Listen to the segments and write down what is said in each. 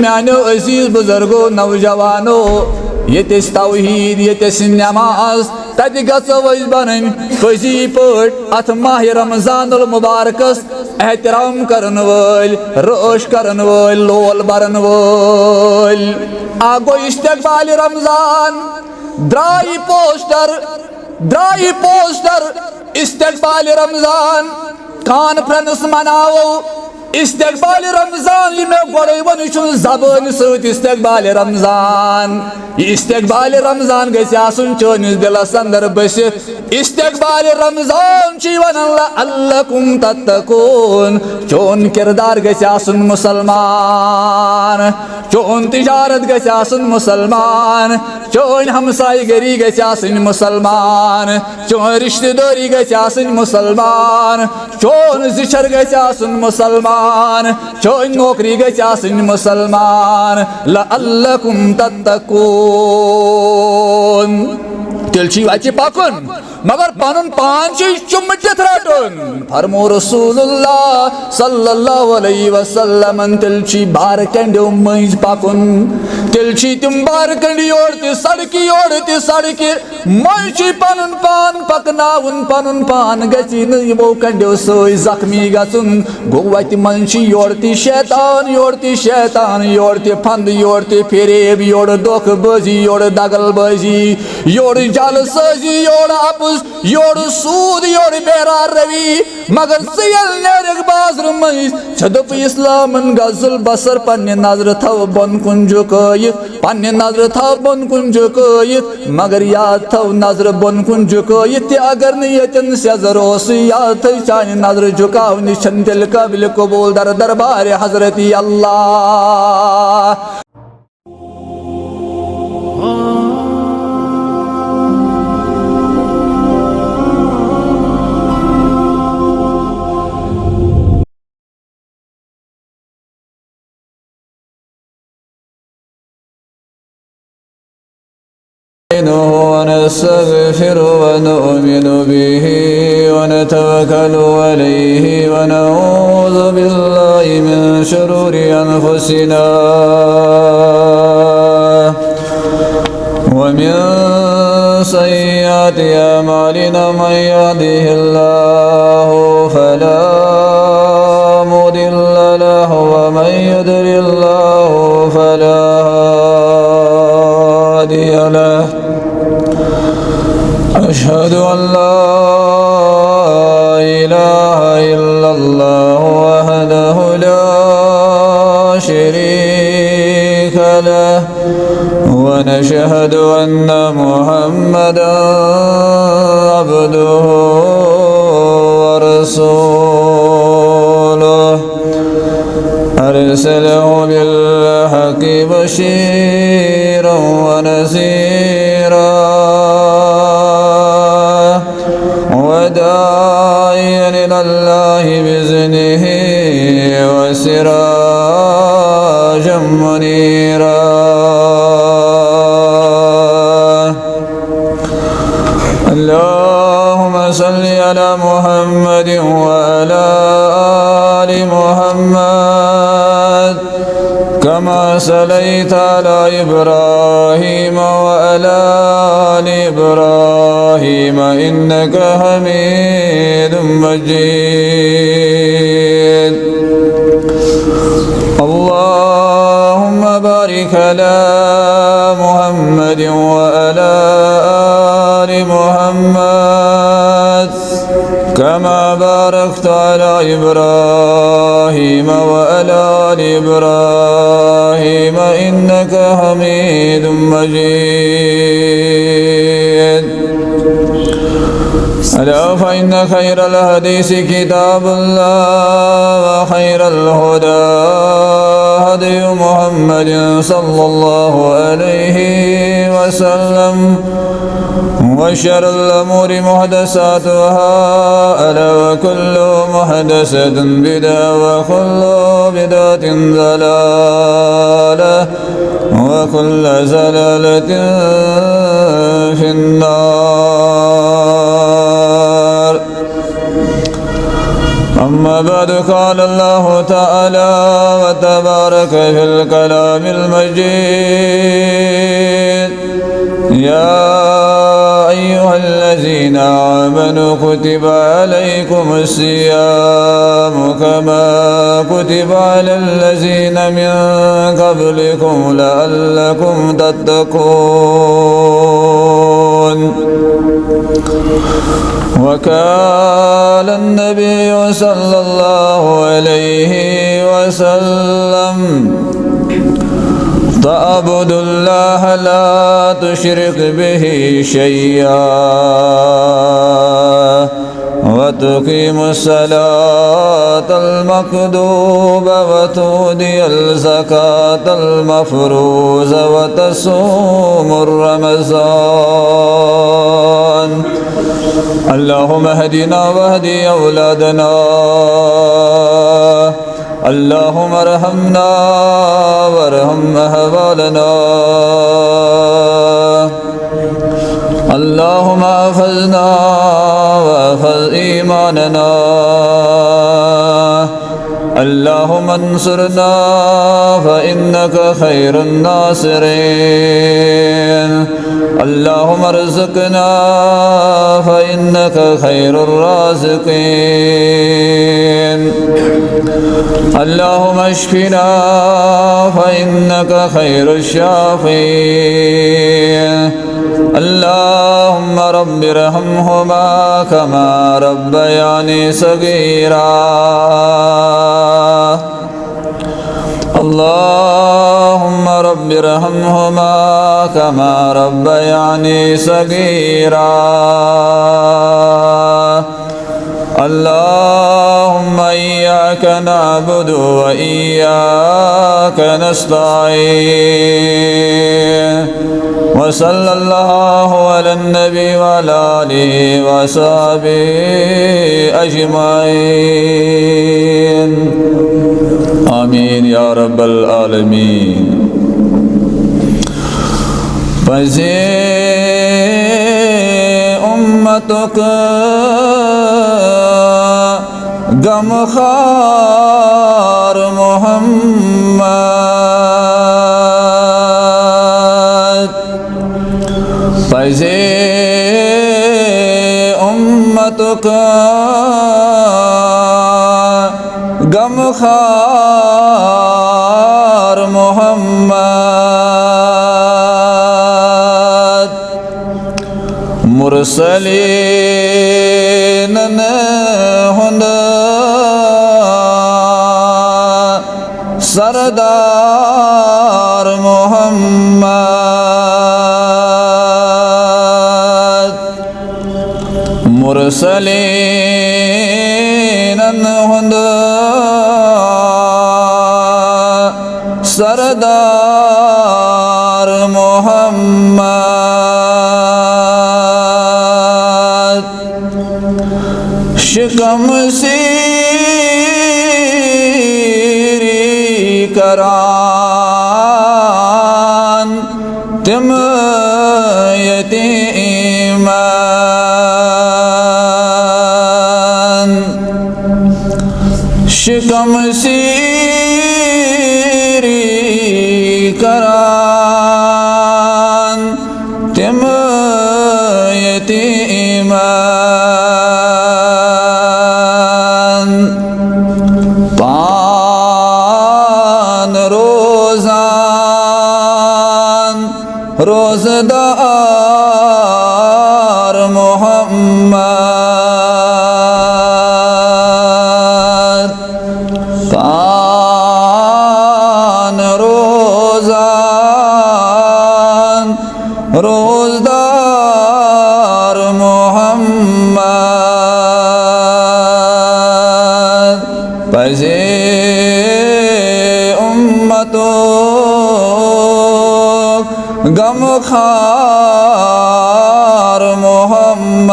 म्यानो अजीज बुजुर्गो नौजवानो ये तौहीद ये नमाज तत गई बन पजी पट अथ माह रमजानुल मुबारकस एहतराम करन वल रोश करन वल लोल बरन वल आ गो इस्तकबाल रमजान द्राई पोस्टर इस्तकबाल रमजान कॉन्फ्रेंस मनाओ इस्तकबाल रमजान मे गोड़े वन जबान सत इस्तकबाल रमजान गस चोनिस दिलस अंदर बसित इस्तकबाल रमजान वन अल्लकुम तत्तकून चोन किरदार गस मुसलमान चोन तिजारत गस मुसलमान चोन हमसायगरी गस मुसलमान चोन रिश्तेदारी गस मुसलमान चोन जिशर गस मुसलमान चोन नौकरी गस मुसलमान लअल्लकुम तत्तकून तेल वह पकुन मगर पन पान चुमटित रटन फरमो रसूलुल्लाह सल्लल्लाहु अलैहि वसल्लम तेल बार कंडो मज पकुन तेल तम बार कंड योर ते सड़क मज पन पान पकनाउन पन पान गि नमो कंडो सै जख्मी गुन गो वत मज योर ते शैतान योर ते फंद योर ते फेरेब योर धोख बाजी योर दगल बाजी योर जालसाजी योर अपुज योर सूद योर बेरा रवि मगर सियल नेरक बाजर मज छदप इस्लामन गजुल बसर पन्ने नजर थव बन कुन झुकायित पन्ने नजर थव बन कुन झुकायित मगर याद थव नजर बन कुन झुकायित अगर नियतन सजर ओस याद थव चान नजर झुकाव निशन दिल काबिल कबूल दर दरबार हजरत अल्लाह ونستغفر ونؤمن به ونتوكل عليه ونعوذ بالله من شرور أنفسنا ومن سيئات أعمالنا من يهده الله فلا مضل له ومن يضلل الله فلا هادي له أشهد أن لا إله إلا الله وحده لا شريك له ونشهد أن محمدا عبده ورسوله أرسله بالحق بشيرا ونذيرا وداعيا إلى الله بإذنه وسراجا منيرا اللهم صل على محمد وعلى آل محمد كما صليت على إبراهيم وعلى آل إبراهيم إنك حميد مجيد اللهم بارك على محمد وعلى آل محمد كما باركت على إبراهيم وعلى آل إبراهيم إنك حميد مجيد ألا فإن خير الحديث كتاب الله وخير الهدى هدي محمد صلى الله عليه وسلم وشر الأمور محدثاتها ألا وكل محدثة بدعة وكل بدعة ضلالة وكل ضلالة في النار أما بعد قال الله تعالى وتبارك في الكلام الكلام المجيد. يا أيها الذين آمنوا كتب عليكم الصيام كما كتب على الذين من قبلكم لعلكم تتقون. وقال النبي صلى الله عليه وسلم تعبد الله لا تشرك به شيئا وتقيم الصلاة المكتوبة وتؤدي الزكاة المفروضة وتصوم رمضان. اللهم اهدنا واهدي أولادنا، اللهم ارحمنا وارحم أهوالنا، اللهم احفظنا واحفظ إيماننا، اللهم انصرنا فإنك خير الناصرين، اللهم ارزقنا فإنك خير الرازقين، اللهم اشفنا فإنك خير الشافين. اللهم رب ارحمهما كما ربياني صغيرا. اللهم رب ارحمهما كما ربياني صغيرا. اللهم إياك نعبد وإياك نستعين. وصلى الله على النبي وعلى آله وصحبه أجمعين. آمين يا رب العالمين. أمتك غمخوار محمد، فیضِ امتك غمخوار محمد، مرسلین ہند سردار محمد، مرسلین ہند سردار محمد، شکم سیری کران تم یتیمان، شکم سیری کران تم یتیمان، پان روزان روزدار محمد، پان روزان روزدار محمد، پس امتو غمخوار محمد،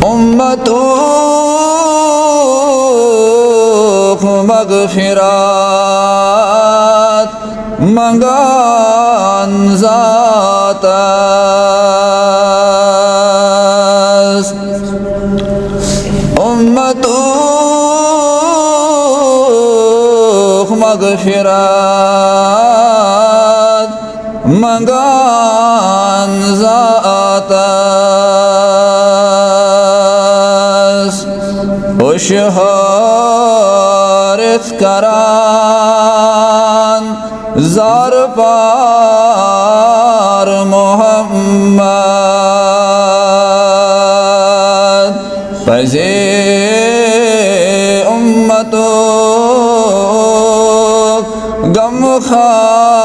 امتو مغفرات منگان ذات است، امتو मगफिरत मंगान ज़ातस उशहरत करान ज़ार पार मोहम्मद पज़े उम्मतो गमखार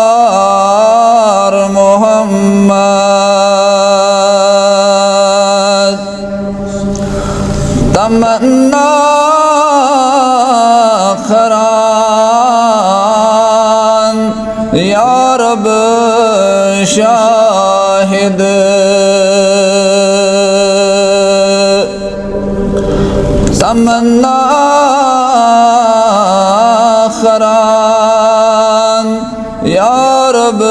मोहम्मद तमन्ना खरान या रब शाहिद तमन्ना खरान या रब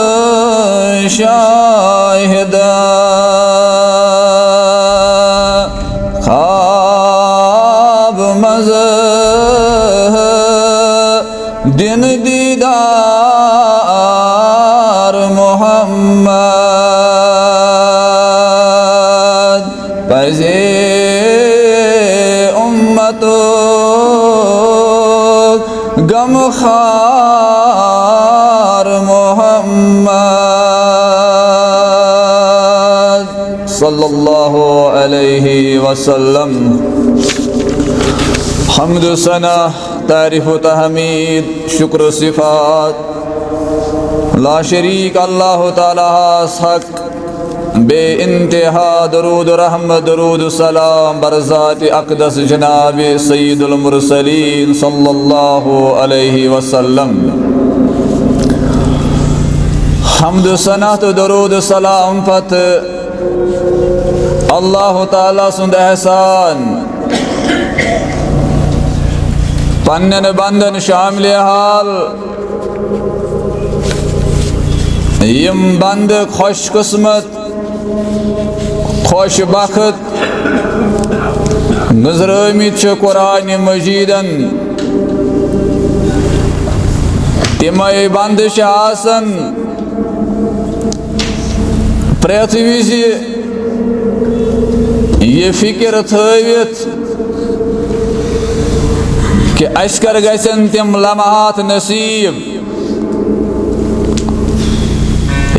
शाहिद ख्वाब मज़ दिन दीदार मोहम्मद पज़े उम्मतो गमखार मोहम्मद सल्लल्लाहु अलैहि वसल्लम। हम्द सना तारीफ़ तहमीद शुक्र सिफ़ात ला शरीक अल्लाह ताला हक बे इंतहा दरूद रहमत दरूद सलाम बरज़ात अक़दस जनाब सय्यदुल मुरसलीन सल्लल्लाहु अलैहि वसल्लम। हम्द सना तो दरूद सलाम पत अल्लाह ताला सुंद एहसान पन्नन बंदन शामिल हाल यम बंद खुशकिस्मत खुशबख्त गुज़रमित कुरान मजीदन तिमय बंद आसन प्रेत विज ये फिक्र थवित कि अस्कर गसन तिम लम्हात नसीब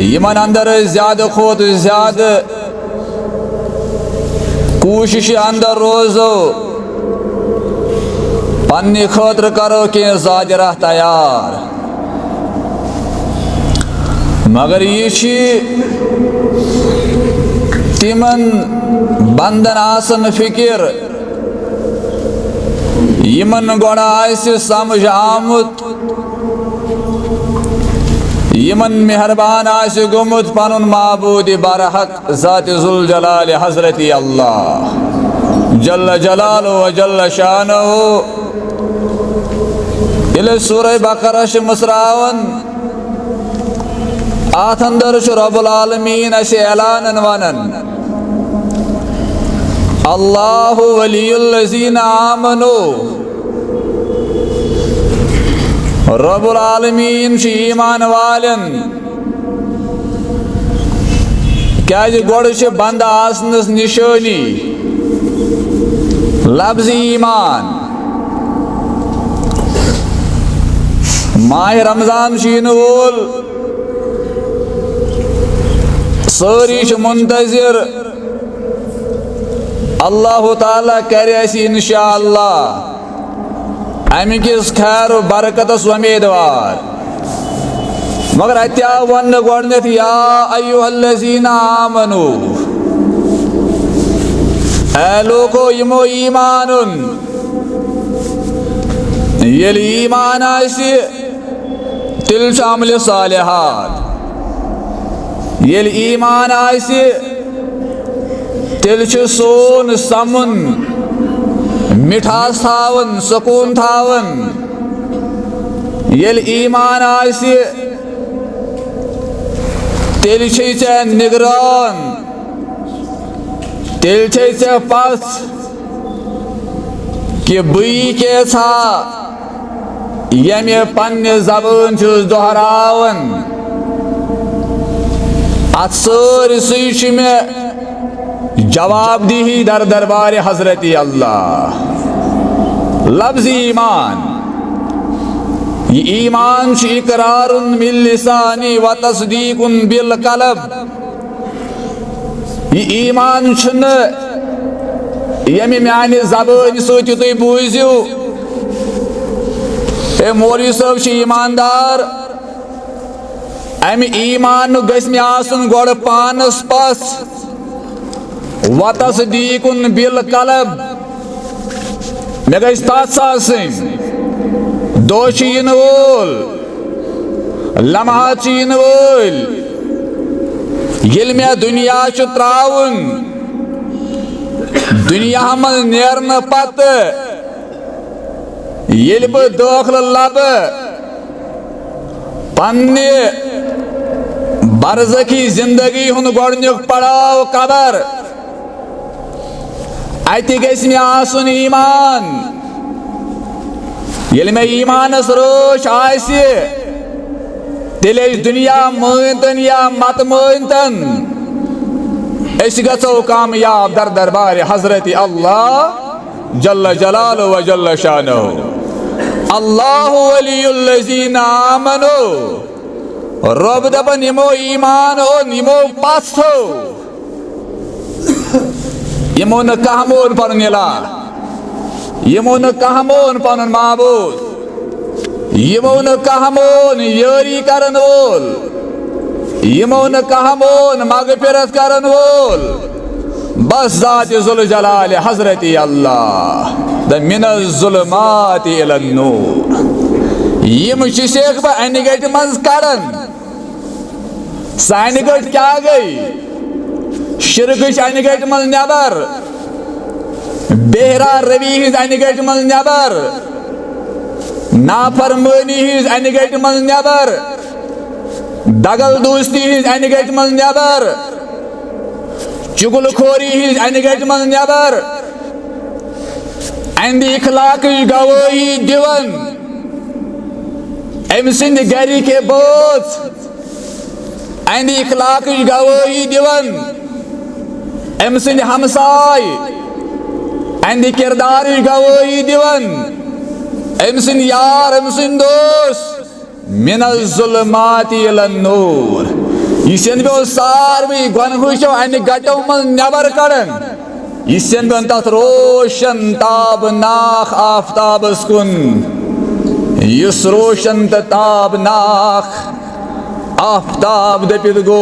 यमन अंदर ज्यादा खोत ज्यादा कोशिश अंदर रोजो पन्ने खतर करो कि ज़ाजरा तैयार मगर ये तिमन बंदन आसन फिक्र यमन गोड़ा आयसे समझ आमुत यमन मेहरबान आयसे गुमुत पनुन माबूद बरहक ज़ात ज़ुल जलाल हज़रत अल्लाह जल्ल जलालो व जल्ल शानो इले सूरह बकरा मसरावन आथ अंदर रब्बुल आलमीन असे ऐलानन वनन अल्लाहु वलियुल्लज़ीना आमनु रब्बुल आलमीन ईमान वालन क्या गोड़ बंद आसनस निशानी लफ्ज़ ईमान माह रमजान वोल सारी मुंतज़िर अल्लाह ताला करे इंशाअल्लाह अमिकिस खैर बरकतस उम्मीदवार मगर अत्या वन गोडनेथ या अय्युहल्लज़ीना आमनु ए लोगो यमो ईमानुन ये ईमान आसि तिल अमल सालिहात ये ईमान आसि तिल सोन समुन मिठास थावन सुकून थावन ये ईमान आसि तिल निगरान तिल पथ कि बी के यमे पन्ने ज़बान छुस दोहरावन अत सारसई में जवाब दी दर दरबार हजरत अल्लाह। लफ्ज़ ईमान, ये ईमान इकरारुन बिल लिसानी व तस्दीकुन बिल क़ल्ब। ये ईमान यमे म्याने ज़बान सती तुम बूझियो ए मौलवी साहब ईमानदार, अमि ईमान गस मे आसुन गोड़ पानस पस व तस्दीकुन बिल क़ल्ब, मे गस तस आसुन दोष यिन वोल लम्हा यिन वोल येल मे दुनिया त्राउन, दुनिया मज नेरन पत येल बह दाखिल लब पन्ने बरज़खी जिंदगी हुन गोडन्युक पड़ाव कबर, अति गस मे आसुन ईमान। येल मे ईमानस रोश आसि तेल दुनिया मानतन या मत मानतन अस गो कामयाब दर दरबार हजरत अल्लाह जल्ल जलालु व जल्ल शानुहु। अल्लाहु वलियुल्लज़ीना आमनु, रब दपन यमो ईमान हो यमो पस हो, यमो न कह मोन पन इला, यमो न कह मोन पन माबूद, यमो न कह मोन यारी करन वोल, यमो न कह मोन मगफिरत करन वोल, बस ज़ात ज़ुल जलाल हजरत अल्लाह द मिनज़ ज़ुलमाति इलन नूर। यम शेख बह अन गट मज करन, सान गट क्या गई शिरक अन गट मज नबर, बेहरा रवि हिज अन गट मज नबर, नाफरमानी हिज अन गट मज नबर, दगल दोस्ती हिज अन गट मज नबर, चुगलखोरी हिज अन गट मज नबर, अंद इखलाक गवाही दिवन अम सिंद गरी के बोझ, अंद इखलाक गवाही दिवन अम सिंद हमसाय, अंद किरदार गवाही दिवन अम सिंद यार अम सिंद दोस्त मिनज़ ज़ुलमाति इलन नूर। यह पे सारे गुनहशो अन गटो मज नबर कड़न, यह पे तथ रोशन ताबनाक आफ्ताबस कुन, इस रोशन तो ताबनाक आफ्ताब दपित गो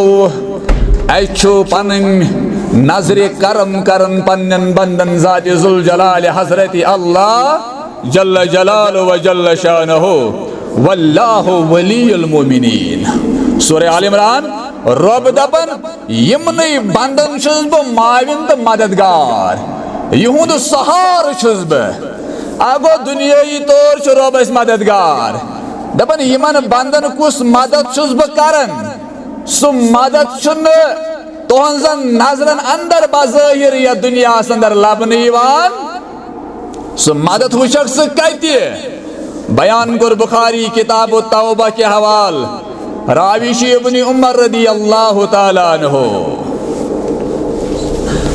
अच्छो पन नजर करम करन पन्न बंदन ज़ात ज़ुल जलाल हजरत अल्लाह जल्ल जलालु व जल्ल शानुहु वल्लाहु वलियुल मोमिनीन। सूरह आल इमरान रब दपन यमन बंदन छुस बह माविन तो मददगार, युद सहार छुस बह। अगो दुनियाई तौर छु रब अस मददगार, दपन यमन बंदन कुस मदद छुस बह करन, सु मदद छुन तुहंजन नजरन अंदर बज़ाहिर या दुनिया अंदर लबन यिवान, सु मदद वुचक सु कति बयान कर बुखारी किताब तौबा के हवाल, रावी इब्न उमर रदी अल्लाह ताला अन्हु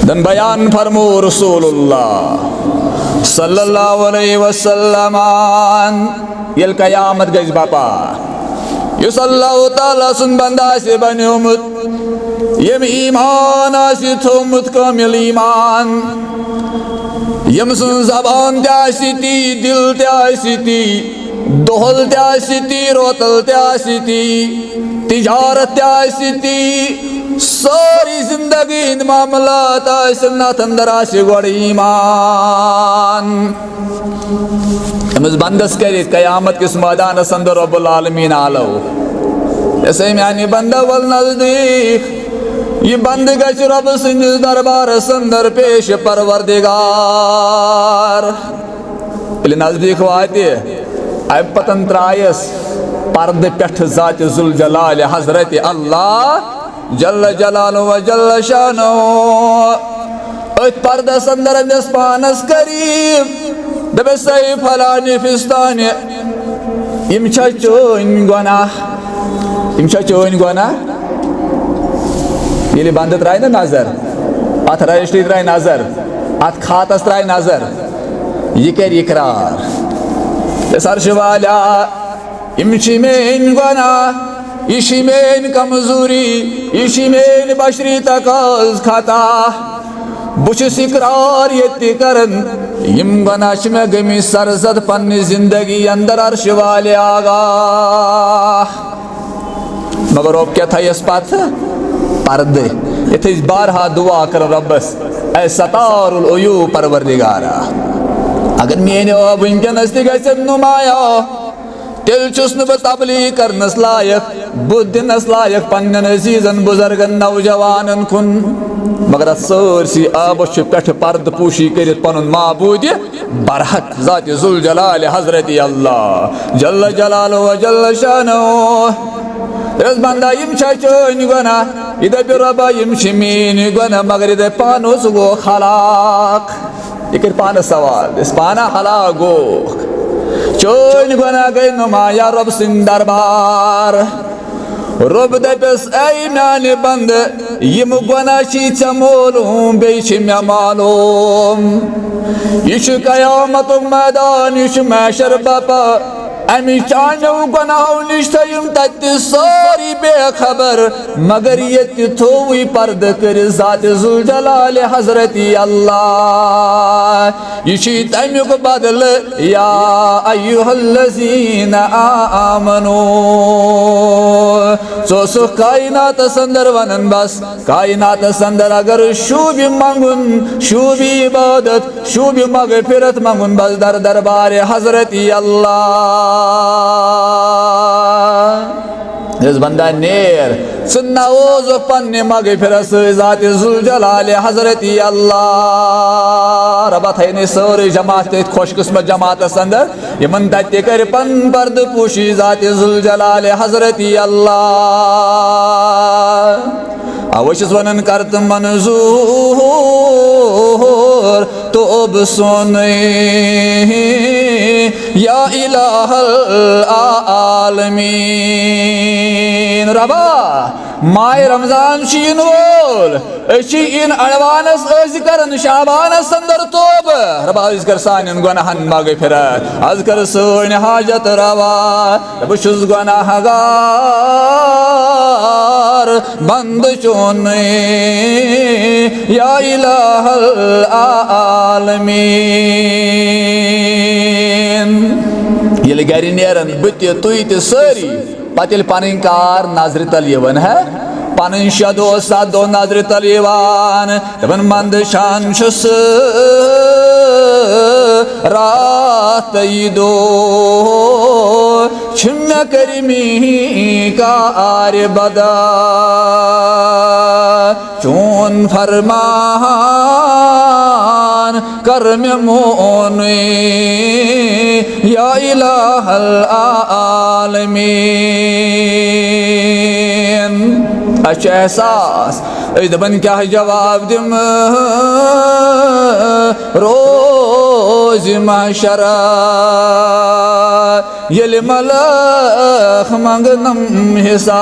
दन बयान फरमो रसूलुल्लाह सल्लल्लाहु अलैहि वसल्लम यल कयामत गज बापा युस अल्लाह ताला सुन बंदा से बन्योमुत यम ईमान आसि थोमुत कामिल ईमान, यम सुन ज़बान त्यासिती दिल त्यासिती दोहल त्यासिती रोतल त्यासिती तिजारत त्यासिती सारी जिंदगी इन मामलात आसन्नाथ अंदर आसि गोड़ ईमान। अमस बंदस कर कयामत किस मैदान अंदर रब्बुल आलमीन आलो ऐसे म्यानी बंदा वल नजदीक ये बंद गच रब सिंदिस दरबार अंदर पेश परवरदिगार नजदीक वाते अब पतन त्रायस पर्द पेठ ज़ात ज़ुल जलाल हजरत अल्लाह जल्ल जलालु व जल्ल शानो अत पर्दस अंदर अमस पानस करीब दबे सही फलानी फिस्तान यम छ चोन गुनाह यम छ चोन गुनाह ये बंद त्राय ना नजर अत रजिस्ट्री त्राय नजर अत खातस त्राय नजर ये कर इकरार सरश वाला यम छ मेन गुनाह यह मेन कमजोरी यह मेन बशरी तकाज खता बुश इकरार ये करन यम गुनाह मे गमी सरजद पन्नी जिंदगी अंदर अर्श वाले आगा मगर अब क्या था इस पात पर्दे ये बारहा दुआ कर रब्बस ऐ सतारुल उयूब परवरदिगारा अगर मेन अब वनकस तक नुमाया तेल चुस न तबलीग करनस लायक बुद्ध दिनस लायक पन्न अजीजन बुजुर्गन नौजवानन कुन मगर सरसी आब पे पर्द पूशी कर पन माबूद बरहक ज़ात जुल जलाल हजरत अल्लाह जल्ल जलालो व जल्ल शानो रस बंदा यम चोन गुनाह इद रबा यम मीन गुनाह मगर इद पानो गो हलाक यह कर पान सवाल इस पाना हलाक गो चोन गुनाह गई नुमाया रब सिंह दरबार रब दपस ऐ मान बंद यम गुनाह चे मालूम बे मे मालूम यह कयामत मैदान यह महशर बापा अमि चानो गुनाहों निश यम तत सारी बेखबर मगर ये थोवी पर्द कर ज़ात जुल जलाल हजरत अल्लाह यह तमुक बदल या अय्युहल्लज़ीना आमनू सो कायनात अंदर वनन बस कायनात अंदर अगर शूबी मंगुन शूबी इबादत शूबी मगफिरत मंगुन बस दर दरबार हजरत अल्लाह इस बंदा नेर सुन्नाओज पन्ने मगफिरत ज़ात जुल जलाल हजरत अल्लाह रबा थे सारी जमात खुशकिस्मत जमात अंदर यमन तत कर पन पर्द पूशी ज़ात जुल जलाल हजरत अल्लाह अवश वनन करत मंजूर तो अब सुन या इलाहल आलमीन रबा माह रमजान शीन वोल इन अड़वानस करन शाबानस अंदर तोब रबा अज कर सान गुनाहन मगफिरत अज कर सन हाजत रवा बस गुनाहगार बंद चोन या इलाहल आलमीन ये गर नेरन बत तुई त सारी पत पन कार नजर तल यवन है पन 6 दो 7 दो नजर तल यवान दपन मंद शान रात दो छिम करमी कार बदा चून फरमान कर में मोन या इलाहल आलमीन अच्छा एहसास दपन क्या जवाब दिम रोज महशरा ये मलख मंगनम हिसाब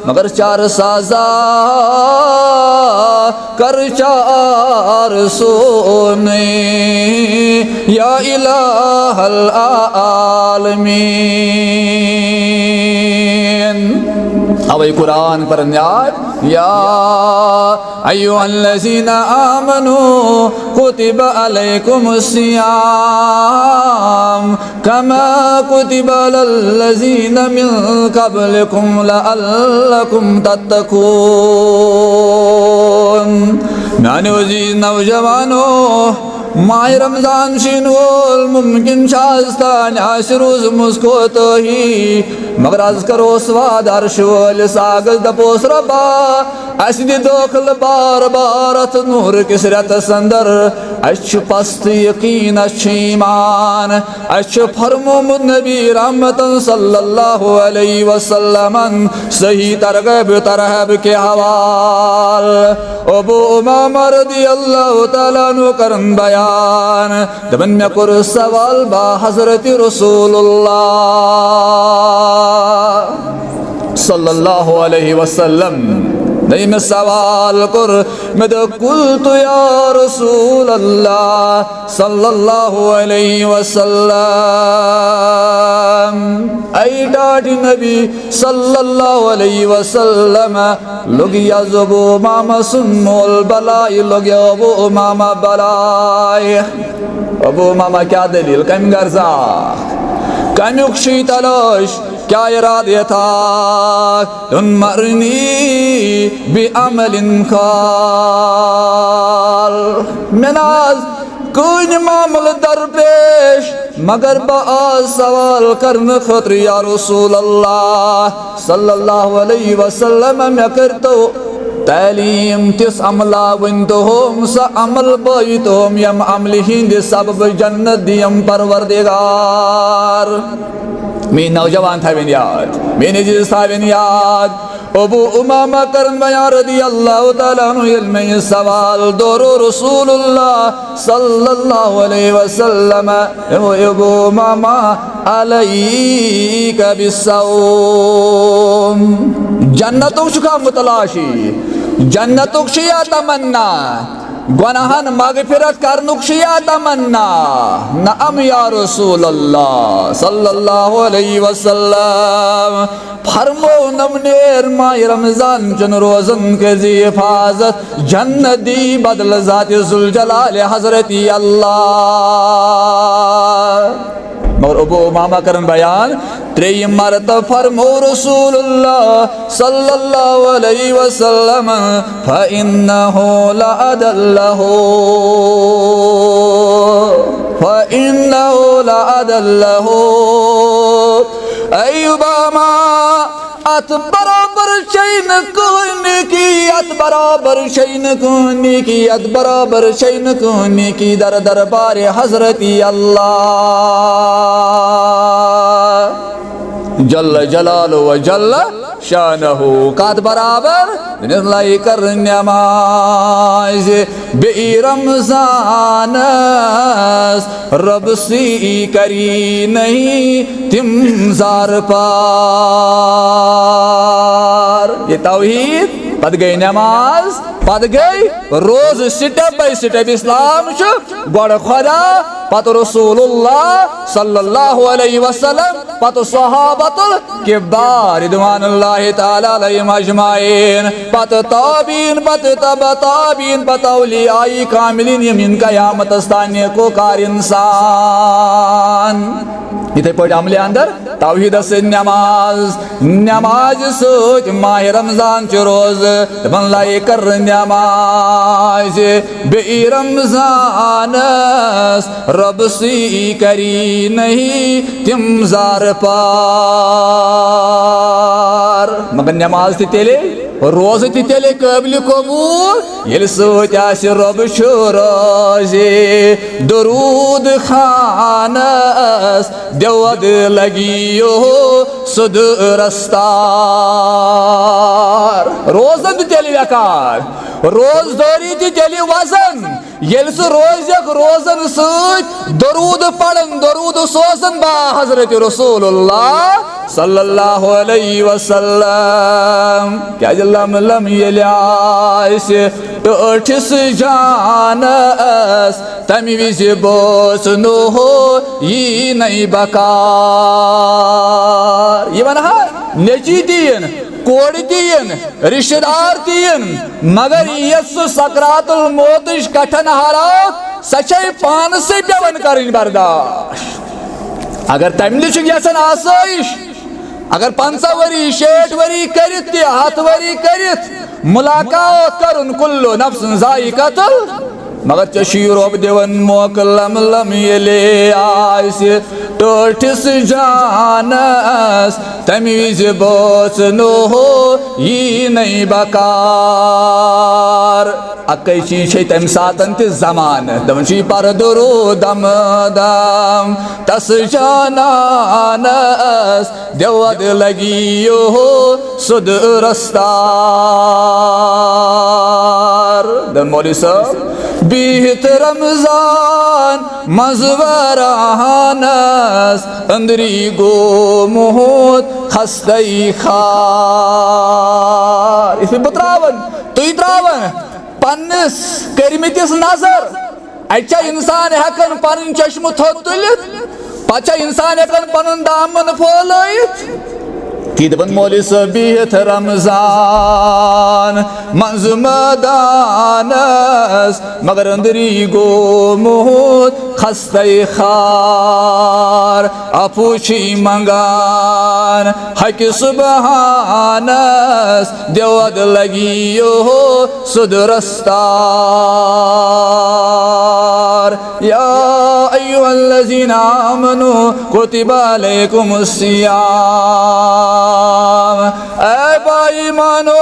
मगर 4 साजा कर 4 सोने या इलाहल आलमीन अब कुरान पर न्याय या अय्युहल्लज़ीना आमनू कुतिबा अलैकुमुस्सियाम कमा कुतिबा अलल्लज़ीना मिन क़ब्लिकुम लअल्लकुम तत्तकून म्याने अज़ीज़ नौजवानों माह रमजान शीन वोल मुमकिन शास्तान रोज मुस्को ही मगर आज करो स्वाद अर्श वोल सागज दपोस रबा असदि दोखल बार बार अथ नूर किस रतस अंदर अछ पस्त यकीन अछ ईमान अछ फरमोमुत नबी रहमतन सल्लल्लाहु अलैहि वसल्लम सही तरगब तरहब के हवाल अबू उमामा रदियल्लाहु तआला अन्हु करन बयान दबन में कुर सवाल बा हजरत रसूलुल्लाह सल्लल्लाहु अलैहि वसल्लम नहीं मैं सवाल कर मैं तो कुल तो या रसूल अल्लाह सल्लल्लाहु अलैहि वसल्लम ऐ डाडी नबी सल्लल्लाहु अलैहि वसल्लम लोग याजबो मामा सुन्नोल बलाई लोग याबो मामा बलाई अबू मामा क्या दलील कम गर्जा कमुक शी तलाश क्या इरादे था मरनी बिअमलिन खाल मेनाज कुछ मामल दरपेश मगर बाज सवाल करने खतर या रसूल अल्लाह सल्लल्लाहु अलैहि वसल्लम मैं करतो तालीम तिस अमला वन तो हम सा अमल बई तो हम यम अमल हिंद सब जन्नत दियम परवरदिगार मी नौजवान था बिन याद मैंने जिस था बिन याद अबू उमामा करन बयान रदियल्लाहु तआला अन्हु इल्म सवाल दोरो रसूलुल्लाह सल्लल्लाहु अलैहि वसल्लम अबू उमामा अलैका बिस्सौम जन्नतुक शुका मुतलाशी जन्नतुक शिया तमन्ना गुनाहन मगफिरत करनुक शिया तमन्ना नअम या रसूल अल्लाह सल्लल्लाहु अलैहि वसल्लम फरमो नमनेर माह रमजान चन रोजन के जी हिफाजत जन्नत दी बदल जाते जुल जलाल हजरती अल्लाह और अबू उमामा करन बयान त्रेयम मरतब फरमो रसूलुल्लाह सल्लल्लाहु अलैहि वसल्लम फइन्नहु लअदल्लहु अय्युबामा अत बराबर शैन कोने की अत बराबर शैन कोने की अत बराबर शैन कोने की दर दरबार हजरती अल्लाह जल्ल जलालु व जल्ल शानहु कात बराबर निर्लाई कर नमाज बे रमजान रब सी करी नहीं तिम जार पार ये तौहीद पद गई नमाज पद गई रोज स्टेप बाय स्टेप इस्लाम गोड़ खुदा पत रसूलुल्लाह सल्लल्लाहु अलैहि वसल्लम पत सहाबतुल किबार रिदवानुल्लाहि तआला अलैहिम अजमाइन पत ताबीन पत तब ताबीन पत औलियाए कामिलीन यमिन कयामत अस्ताने को कार इंसान इथे पढ़ अमले अंदर तौहीद से नमाज सोच माह रमजान च रोज बन लाई कर नमाज बे रमजान रब सी करी नहीं तिम जार पार मगर नमाज थी तेले रोज थी तेले काबिल कबूल ये सोच आस रब रोजे दरूद खानस देवद लगियो सुद रस्तार रोजन थी तेले बेकार रोज दौरी थी तेले वजन येल से रोजन सूच दरूद पढ़न दरूद सोसन बा हजरत रसूलुल्लाह सल्लल्लाहु अलैहि वसल्लम क्या जल्लम लम यलास अठस जानस तमी विज बोस नो हो ये नहीं बकार ये बना नेची दीन कोड़ दीन रिश्तेदार दीन मगर यसु सकरातुल मौत कठन हालात सच्चाई पान से पेवन करें बर्दाश्त अगर तमिल यसन आसाइश अगर 5 वरी 6 वरी करित 7 वरी करित मुलाकात करुन कुल्लो नफ्स जायकातुल मगर चशी रोब देवन मोक लम लम ये ले आइस टोठिस जानस तमीज बोस नो हो यी नहीं बकार अक्कई चीज तम सातन ते जमान दम पर दुरू दम दम तस जानस देवद लगी हो सुद रस्तार दम मौली साहब बीत रमजान मजवरानस अंदरी गो मोहत खस्तई खार इस बत्रावन तुई त्रावन पन्नस करमितिस नजर अच्छा इंसान हेकन पन चश्म थोत तुलित पचा इंसान हेकन पन दामन फोलयित किदबन मौली सबीत रमजान मंज मदानस मगर अंदरी गो मोहत खस्तई खार अपूछी मंगान हक सुबहानस देवद लगी हो सुद रस्तार या अय्युहल्लज़ीना आमनू कुतिबा अलैकुमुस्सियाम ऐ भाई मानो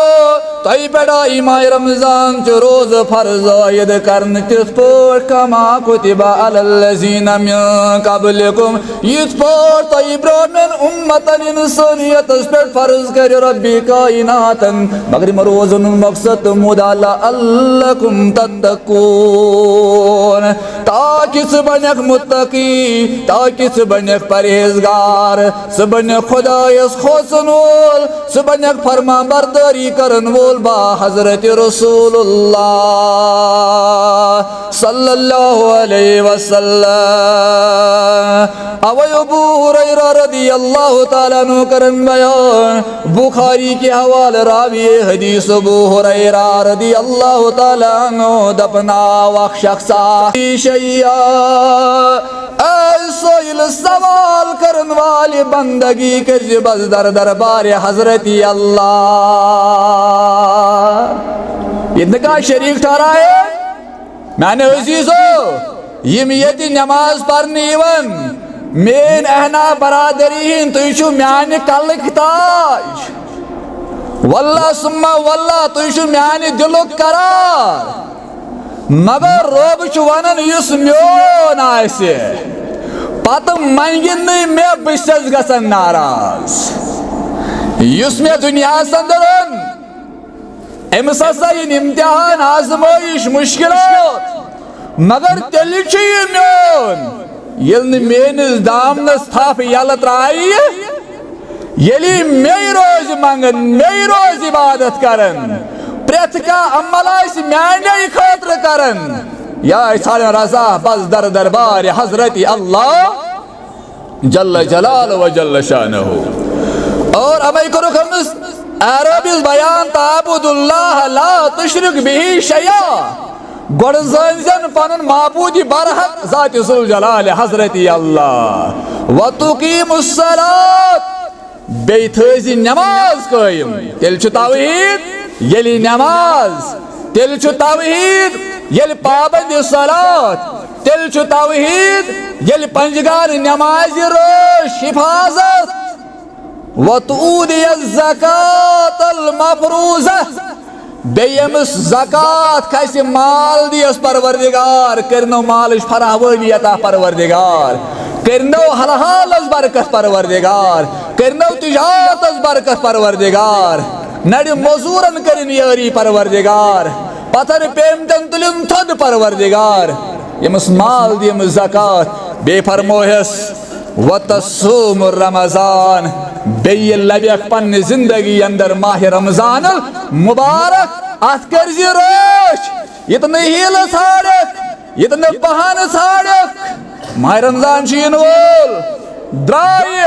तई पेड़ा ईमाए रमजान च रोज फर्ज आयद करन तिथ पोट कमा कुतिबा अलल्लज़ीना मिन क़ब्लिकुम यिथ पोट तई ब्रोमन उम्मतन इंसानियत पे फर्ज कर रब्बी कायनातन मगर रोजन मकसद मुदाला अल्लकुम तत्तकून ताकि बनेक मुत्तकी ताकि बनेक परहेजगार बनेक खुदायस खोसन वोल बनेक फरमा बरदारी करन वोल बा हजरत रसूलुल्लाह सल्लल्लाहु अलैहि वसल्लम अवै अबू हुरैरा रदियल्लाहु ताला अन्हु करन बयान बुखारी के हवाले रावी हदीस अबू हुरैरा रदियल्लाहु ताला अन्हु दफना वक्त शख्सा शैया सोइल सवाल करन वाली बंदगी कर बस दर दरबार हजरती अल्लाह इनका शरीक ठहराए मैंने अजीजो यम यति नमाज पढ़ने वन मेन अहना बरादरी हिन तुझु म्यान कलक ताज वल्ला सुम्मा वल्ला तुझु म्यान दिलुक करार मगर रोब वनन युस म्योन आसे पत मंगिन मे बस गसन नाराज युस मे दुनिया अंदर अमिस हसा इम्तिहान आजमाइश मुश्किलात मगर तेल म्योन ये मेनिस दामनस थप यल त्राई ये मे रोज मंगन मे रोज इबादत करन प्रेथ का अमल माने खतर करन या रजा बस दर दरबार हजरत अल्लाह जल्ल जलाल व जल्ल शानहु और अमै करो खमस अरबिस बयान ताबुदुल्लाह ला तुशरिक बिही शया गोड़ जन पन माबूदी बरहक जात जुल जलाल हजरत अल्लाह व तुकीमुस सलात बेथजी नमाज कायम तेल छु तौहीद यली नमाज तेल छु तौहीद यल पाबंद सलात तेल छु तौहीद यल पंजगार नमाज रोश हिफाजत वतूदी ज़कात अल मफरूज़ा बेयमस ज़कात कैसे माल दियस परवरदिगार करनो मालिश फरावली अता परवरदिगार करनो हलाल बरकत परवरदिगार करनो तिजारत बरकत परवरदिगार नड़ मजूरन करन यारी परवरदिगार पथर पेमतन तुलिन थद परवरदिगार यमस माल दियम ज़कात बेफरमोहस वतसूम रमजान बेय लबक पन जिंदगी अंदर माह रमजान मुबारक अत कर रोश इतने हील छाड़क इतने बहान छाड़क माह रमजान शीन वोल द्राय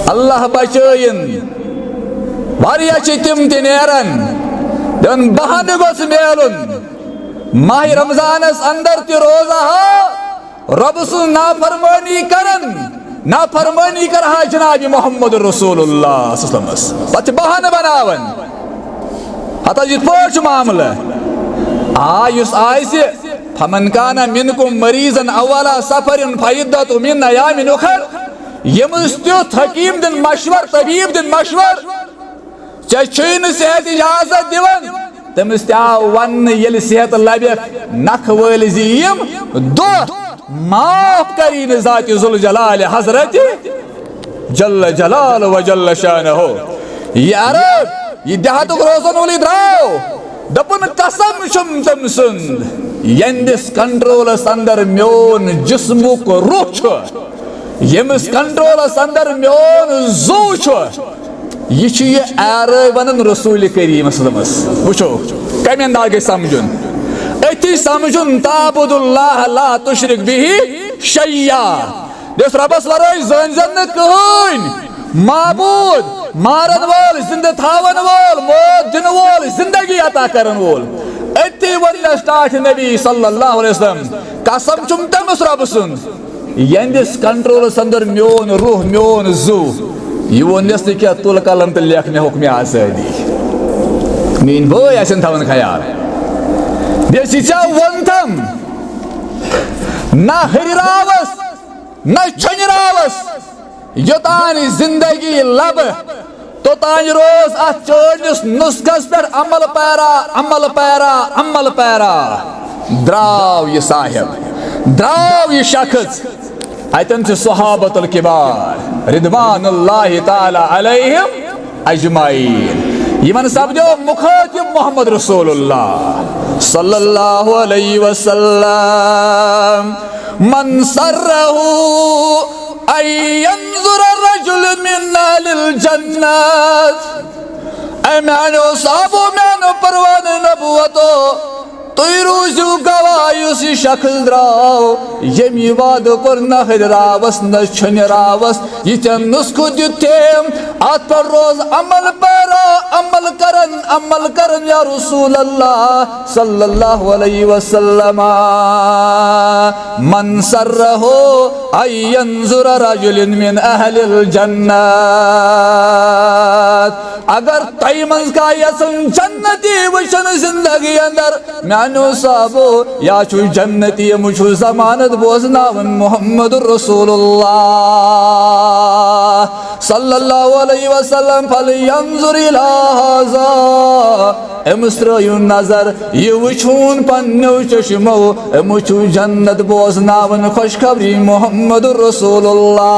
अल्लाह बचयन वारिया तिम तेरन दन बहान गोस मेलुन माह रमजानस अंदर ति रोजा रब सुन नाफरमानी कर जनाब मोहम्मद रसूलुल्लाह पत बहान बनावन हता यिथ पाट मामला आयुस आयसे फमन काना मिनकुम मरीजन अवला सफरिन फइद्दतु मिन अयामिन उखर यमस त्युथ हकीम दिन मशवर तबीब दिन मशवर चन सेहत इजाजत दिवन तमिस आव वन ये सेहत लबे नख वल जीम दो माफ करीन जात जुल जलाल हजरत जल्ल जलाल व जल्ल शान हो यार ये देहातुक रोजन वली द्राव दपन कसम शुम तम सुंद यंदिस कंट्रोलस अंदर म्योन जिस्मुक रूह छ यमिस कंट्रोलस अंदर म्योन जू छ ये एर वन रसूल करीम वो कम अंदाज समझुन अथी समझुन ताबुदुल्लाह ला तुशरिक बिही शैया दिस रबस वराय जन जन कहन माबूद मारन वोल जिंद थावन वोल मौत दिन वोल जिंदगी अता करन वोल अथी वन स्टार्ट नबी सल्लल्लाहु अलैहि वसल्लम कसम चुम तमस रब सुन यंदिस कंट्रोल अंदर म्योन रूह म्योन जू ये वनस क्या तुल कलम तो लेखने हुक्म आजादी मीन बोय ऐसे थवन ख्याल बेस वनथम ना हरिरावस ना छनरावस योतान जिंदगी लब तो तान रोज अत चोनिस नुस्खस पे अमल पैरा अमल पैरा अमल पैरा द्राव ये साहिब द्राव ये शख्स अतन सहाबतुल किबार रिदवानुल्लाहि ताला अलैहिम अजमाइन यमन सब्दो मुखातिब मोहम्मद रसूलुल्लाह सल्लल्लाहु अलैहि वसल्लम मन सर्रहु अयंजुर रजुल मिन अहलिल जन्नत अमानो साबो मानो परवान नबुवतो तुई रूजू गवायुस शख्स द्राव यमी वाद कर न हरावस न छनरावस ये नुस्खु दितेम अत पर रोज अमल पैरा अमल करन या रसूल अल्लाह सल्लल्लाहु अलैहि वसल्लम मन सर्रहु अयंजुर रजुलिन मिन अहलिल जन्नत अगर तय मंज का यसन जन्नती वशन जिंदगी अंदर मानो साबो या छु जन्नती मुझु जमानत बोझनावन मोहम्मद रसूलुल्लाह सल्लल्लाहु अलैहि वसल्लम फलयंजुर इला हाजा एमस्त्रयु नजर ये वुछून पन्नो चश्मो मुझु जन्नत बोझनावन खुशखबरी मोहम्मद रसूलुल्लाह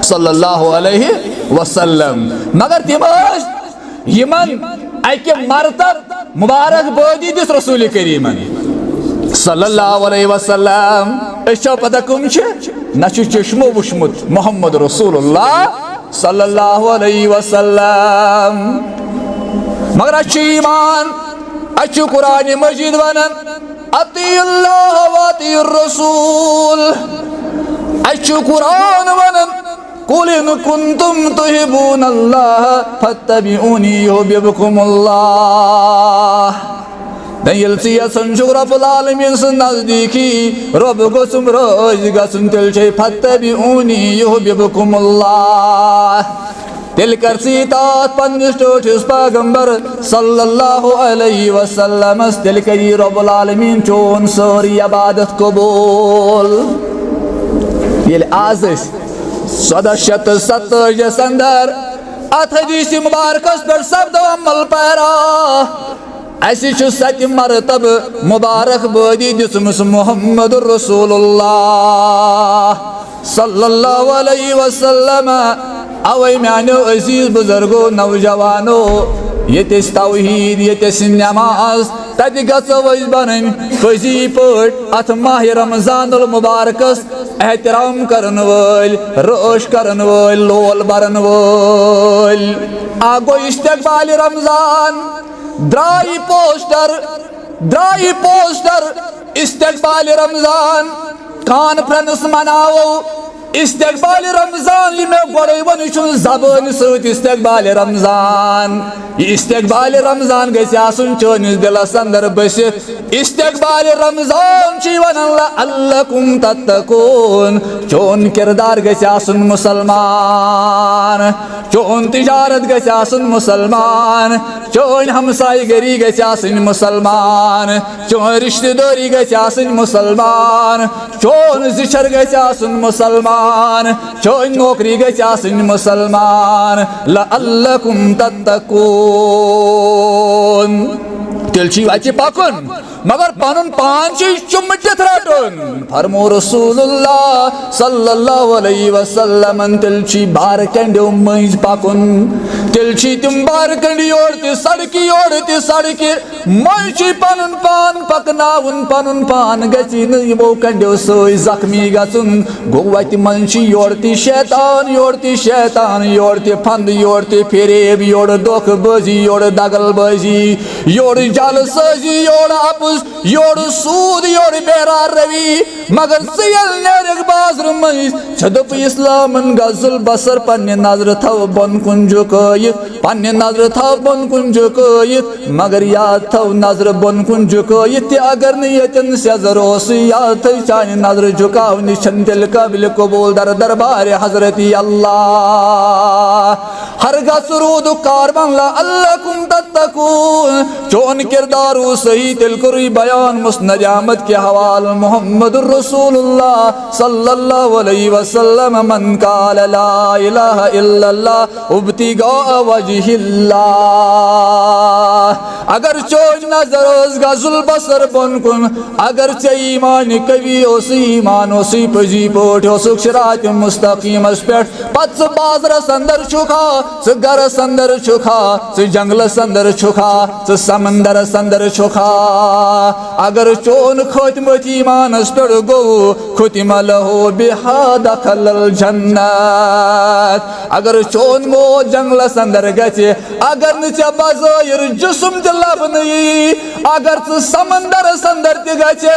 सल्लल्लाहु अलैहि वसल्लम मगर तिमस यमन अके मरतब मुबारक बादी दिस रसूल करीम सल्लल्लाहु अलैहि वसल्लम अच्छा पता कम न चश्मो वुचमुत मोहम्मद रसूलुल्लाह सल्लल्लाहु अलैहि वसल्लम मगर अच्छी ईमान अच्छी कुरान मजीद वनन अतियुल्लाह व अतियुर रसूल अच्छी कुरान वनन कुल इन कुंतुम तुहिब्बूनल्लाह फत्तबिऊनी युहिब्बुकुमुल्लाह दिल से संजुग रब्बुल आलमीन से नजदीकी रब गोसुम रोज गसुम तिल छे फत्तबिऊनी युहिब्बुकुमुल्लाह तिल कर सीतात पन्निस टोठिस पैगंबर सल्लल्लाहु अलैहि वसल्लम तिल करी रब्बुल आलमीन चोन सारी इबादत कबूल ये आज 1470 अंदर अथ हदीस मुबारकस पर शब्द अमल पैरा ऐसी सत मरतब मुबारक बादी दिसमुस मोहम्मद रसूलुल्लाह सल्लल्लाहु अलैहि वसल्लम अवै म्यानो अजीज बुजुर्गो नौजवानो ये तौहीद ये नमाज तत गज बन फजी पट अथ माह रमजानुल मुबारकस एहतराम करन वल रोश करन वल लोल बरन वल आगो इस्तकबाल रमजान द्राई पोस्टर इस्तकबाल रमजान कॉन्फ्रेंस मनाओ इस्तकबाल रमजान में गोड़े वन जबान सत इस्तकबाल रमजान गसन चोनिस दिलस अंदर बस इस्तकबाल रमजान वन अल्लकुम तत्तकून चोन किरदार गसन मुसलमान चोन तिजारत गछ आसन मुसलमान चोन हमसाय गरी गछ आसन मुसलमान चोन रिश्तेदारी गछ आसन मुसलमान चोन जिशर गछ आसन मुसलमान चोन नौकरी गछ आसन मुसलमान लअल्लकुम तत्तकून तेल छी वाचे पाकुन मगर पनुन पान चुम्मटित रटुन फरमो रसूलुल्लाह सल्लल्लाहु अलैहि वसल्लम तेल छी बार कंडो मज पाकुन तेल छी तुम बार कंडी ओरते सड़की मज पनुन पान पकनाउन पनुन पान गछि न यमो कंडो सोय जख्मी गछुन गो वति मन छी योरती शैतान योरते फंद योरते फेरेब योर दोख बजी योर दगल बजी योर जाल सजी योर आपस योर सूद योर बेरा रवि मगर सियल नेरक बाजर मज छदप इस्लामन गजुल बसर पन्ने नजर थव बन कुंजो कयित पन्ने नजर थव बन कुंजो कयित मगर याद थव नजर बन कुंजो कयित अगर न यतन सजर ओस याद थ चान नजर झुकाव निशन दिल काबिल कबूल दर दरबार हजरत अल्लाह हर गसरूद कारबन ला अल्लकुम तत्तकून चोन किरदार सही दिल कुरी बयान मुस्नद अहमद के हवाल मुहम्मदुर रसूलुल्लाह सल्लल्लाहु अलैहि वसल्लम मन काल ला इलाहा इल्लल्लाह उब्तिगा वजहिल्लाह अगर चोज नजर गजुल बसर बनकुन अगर चे ईमान कवि ओस ईमान ओसी पजी पोट ओसुक शरात मुस्तकीम पे पत बाजर संदर छुखा घर संदर छुखा जंगल संदर छुखा समंदर संदर छुखा अगर चोन खोतमत ईमानस पे गो खुतिम लहो बिहा दखलल जन्नत अगर चोन मो जंगल संदर गचे अगर न बज़ाहिर जिस्म लबनी अगर समंदर संदर त गचे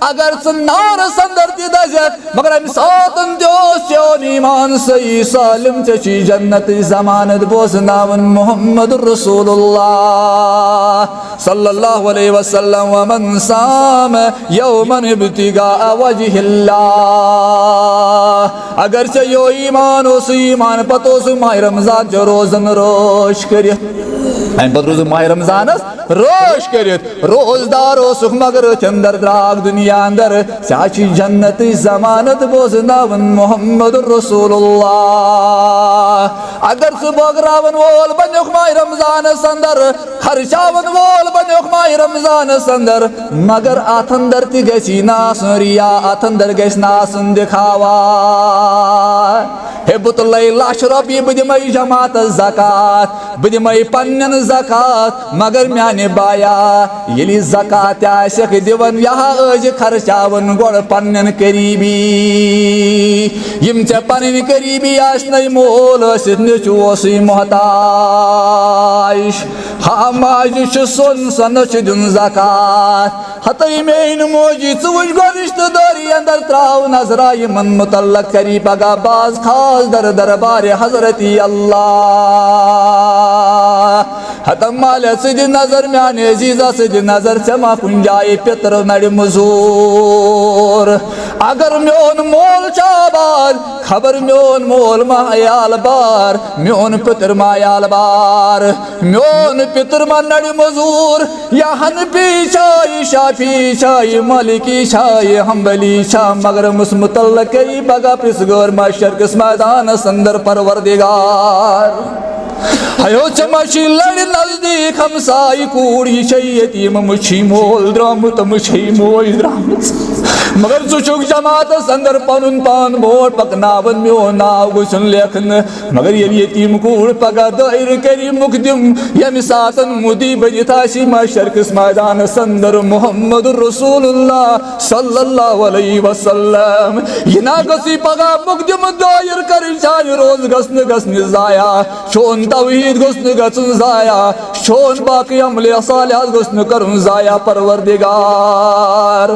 अगर नार संदर त दजत मगर अम सातन दोस चोन ईमान सही सालिम ची जन्नत जमानत बोजनावन मुहम्मदुर रसूलुल्लाह सल्लल्लाहु अलैहि वसल्लम व मन साम यौमन इब्तिगा वजहिल्लाह अगर चे यो ईमान ओस ईमान पतोस माह रमजान जो रोजन रोश करित अम पत रोज माह रमजान रोश करित रोजदार ओसुख मगर अंदर द्राग दुनिया अंदर साची जन्नत जमानत बोजनावन मुहम्मदुर रसूलुल्लाह अगर बगरावन वोल बनुख माह रमजान अंदर खर्चावन वोल बनुख माह रमजान अंदर मगर अथ अंदर त गछि नासन रिया अथ अंदर गछि नासन दिखावा हे बुतलै लाश रॉपी बदिमई जमात ज़कात बदिमई पन्नन ज़कात मगर म्याने बाया यलि ज़कात आसक दिवन यहाँ अज खर्चावन गोड़ पन्नन करीबी यम चे पन्न करीबी आसनै मोल आसित निचु ओसै मोहताज हा माज सोन सन दिन ज़कात हतई मेन मोजी चुज गो रिश्तेदारी अंदर त्राव नजरा यमन मुतल्लक करी पगा बाज खास दर दरबार हजरत अल्लाह हतम माल सिद नजर म्याने जीजा सिद नजर चमा कुंजाए पितर नड़ मजूर अगर म्योन मोल चाबार खबर म्योन मोल मायाल बार म्योन पितर मायाल बार म्योन पितर मन नड़ मजूर यहन पीछाई शाफी शाही मलिकी शाही हम्बली शाह मगर मुस्मुतल्लक कई बगा पिसगोर माशर किस मैदान संदर परवरदिगार हयो चमशी लड़ नजदीक हमसाई कूड़ी यतीम मुछी मोल द्रामुत मुछी मोल द्रामुत मगर चुचुक जमात संदर पनुन पान मोर पकनावन म्यो नाव गुसन लेखन मगर ये यतीम कूड़ पगा दायर करी मुकदम यम सातन मुदी बजितासी माशर किस मैदान संदर मुहम्मदुर रसूलुल्लाह सल्लल्लाहु अलैहि वसल्लम यना गसी पगा मुकदम दायर करी चाय रोज गसन जाया शोन तौहीद गसन गसन जाया शोन बाकी अमले सालिहात गसन करुन जाया परवरदिगार